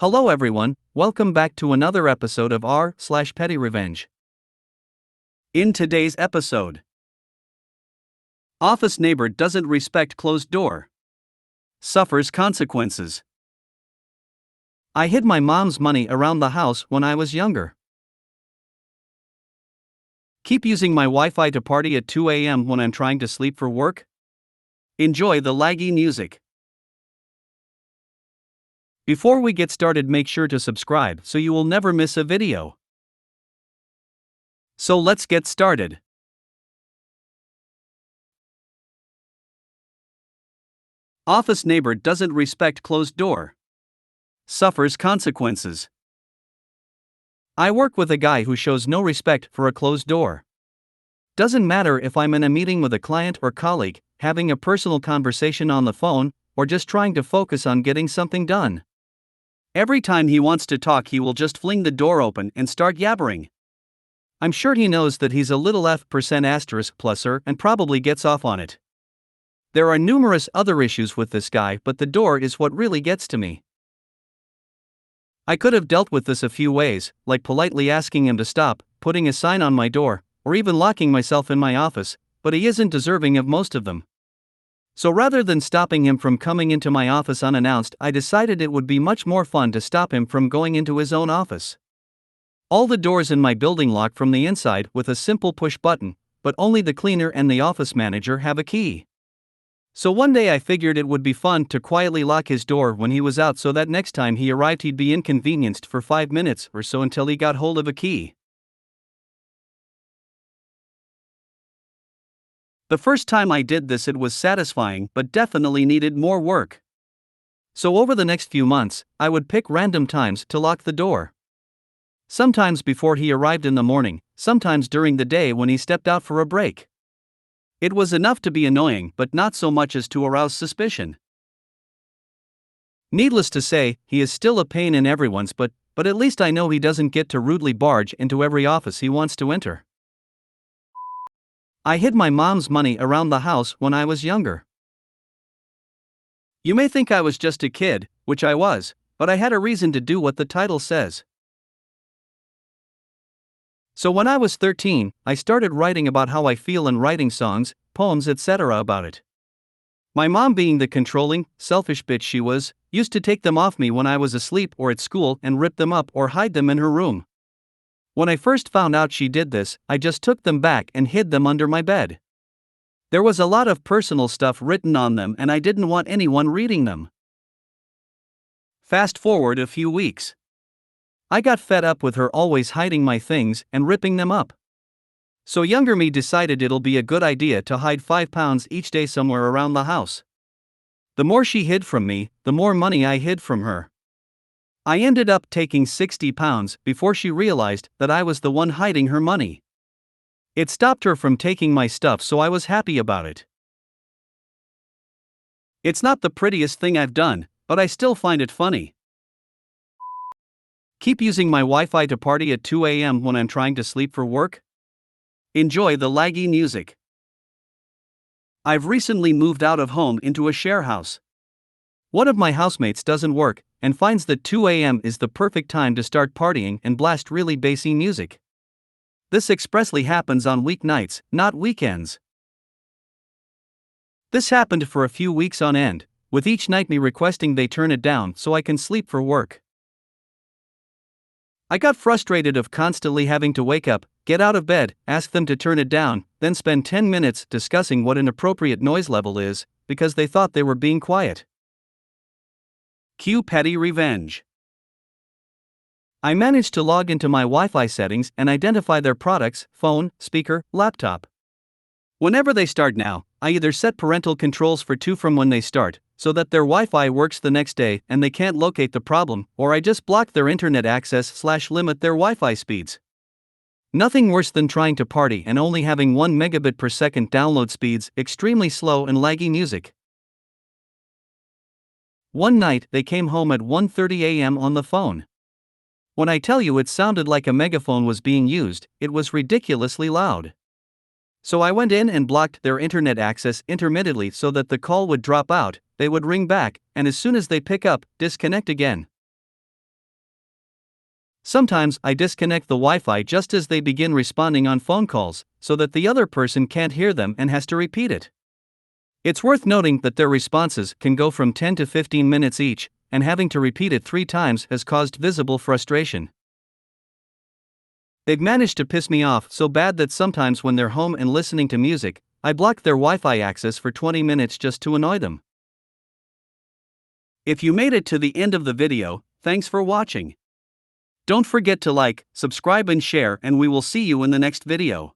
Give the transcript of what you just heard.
Hello everyone, welcome back to another episode of r/PettyRevenge. In today's episode, office neighbor doesn't respect closed door. Suffers consequences. I hid my mom's money around the house when I was younger. Keep using my Wi-Fi to party at 2 a.m. when I'm trying to sleep for work? Enjoy the laggy music. Before we get started, make sure to subscribe so you will never miss a video. So let's get started. Office neighbor doesn't respect closed door. Suffers consequences. I work with a guy who shows no respect for a closed door. Doesn't matter if I'm in a meeting with a client or colleague, having a personal conversation on the phone, or just trying to focus on getting something done. Every time he wants to talk, he will just fling the door open and start yabbering. I'm sure he knows that he's a little F% asterisk pluser and probably gets off on it. There are numerous other issues with this guy, but the door is what really gets to me. I could have dealt with this a few ways, like politely asking him to stop, putting a sign on my door, or even locking myself in my office, but he isn't deserving of most of them. So rather than stopping him from coming into my office unannounced, I decided it would be much more fun to stop him from going into his own office. All the doors in my building lock from the inside with a simple push button, but only the cleaner and the office manager have a key. So one day I figured it would be fun to quietly lock his door when he was out, so that next time he arrived he'd be inconvenienced for 5 minutes or so until he got hold of a key. The first time I did this, it was satisfying but definitely needed more work. So over the next few months, I would pick random times to lock the door. Sometimes before he arrived in the morning, sometimes during the day when he stepped out for a break. It was enough to be annoying, but not so much as to arouse suspicion. Needless to say, he is still a pain in everyone's butt, but at least I know he doesn't get to rudely barge into every office he wants to enter. I hid my mom's money around the house when I was younger. You may think I was just a kid, which I was, but I had a reason to do what the title says. So when I was 13, I started writing about how I feel and writing songs, poems, etc. about it. My mom, being the controlling, selfish bitch she was, used to take them off me when I was asleep or at school and rip them up or hide them in her room. When I first found out she did this, I just took them back and hid them under my bed. There was a lot of personal stuff written on them and I didn't want anyone reading them. Fast forward a few weeks. I got fed up with her always hiding my things and ripping them up. So younger me decided it'll be a good idea to hide 5 pounds each day somewhere around the house. The more she hid from me, the more money I hid from her. I ended up taking 60 pounds before she realized that I was the one hiding her money. It stopped her from taking my stuff, so I was happy about it. It's not the prettiest thing I've done, but I still find it funny. Keep using my Wi-Fi to party at 2 a.m. when I'm trying to sleep for work? Enjoy the laggy music. I've recently moved out of home into a share house. One of my housemates doesn't work and finds that 2 a.m. is the perfect time to start partying and blast really bassy music. This expressly happens on weeknights, not weekends. This happened for a few weeks on end, with each night me requesting they turn it down so I can sleep for work. I got frustrated of constantly having to wake up, get out of bed, ask them to turn it down, then spend 10 minutes discussing what an appropriate noise level is, because they thought they were being quiet. Cue petty revenge. I managed to log into my Wi-Fi settings and identify their products, phone, speaker, laptop. Whenever they start now, I either set parental controls for 2 from when they start, so that their Wi-Fi works the next day and they can't locate the problem, or I just block their internet access / limit their Wi-Fi speeds. Nothing worse than trying to party and only having 1 megabit per second download speeds, extremely slow and laggy music. One night they came home at 1:30 a.m. on the phone. When I tell you it sounded like a megaphone was being used, it was ridiculously loud. So I went in and blocked their internet access intermittently so that the call would drop out, they would ring back, and as soon as they pick up, disconnect again. Sometimes I disconnect the Wi-Fi just as they begin responding on phone calls, so that the other person can't hear them and has to repeat it. It's worth noting that their responses can go from 10 to 15 minutes each, and having to repeat it 3 times has caused visible frustration. They've managed to piss me off so bad that sometimes when they're home and listening to music, I block their Wi-Fi access for 20 minutes just to annoy them. If you made it to the end of the video, thanks for watching. Don't forget to like, subscribe and share, and we will see you in the next video.